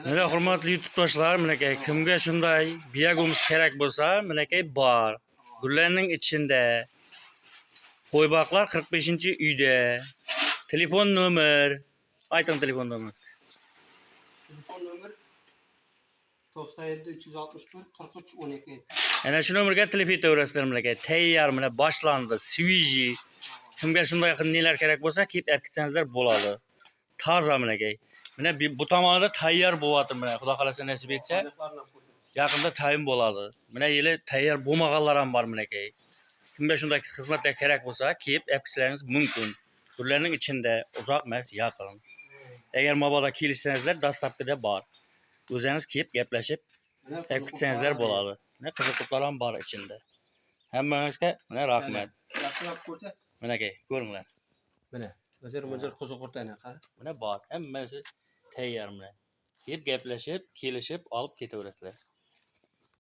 Mana hurmatli yurtdoshlar, menakay kimga shunday biyagumuz kerak bo'lsa, menakay bor. Gullarning ichida. Qo'yboqlar 45-uyda. Telefon nomer. Ayting telefon nomeringizni. Telefon nomer 97 361 43 12. Ana shu nomerga telefon etaverasizlar menakay. Tayyor, mana boshlandi. Swiji. Kimga shunday nelar kerak bo'lsa, kelib olib ketsangizlar bo'ladi. Toza menakay. Mana bu tomonda tayyor bo'lyapti mana. Xudo xolasa nasib etsa, yaqinda tayyor bo'ladi. Mana yili tayyor bo'lmaganlar ham bor menakay. Kimga shunday xizmatlar kerak bo'lsa, kelib olib ketsangiz mumkin. Gullarning ichida uzoq emas, yaqin. Agar mabodo kelishsangizlar, dastlabkida bor. O'zingiz kelib gaplashib, olib ketsangizlar bo'ladi. Mana qiziqlar ham bor ichida. Hammangizga mana rahmat. Yaxshilab ko'rsa. Menakay, ko'ringlar. Mana Mojir qo'ziqurtani qara. Mana bor. Hammasi tayyor mana. Kelib gaplashib, kelishib olib ketaverasizlar.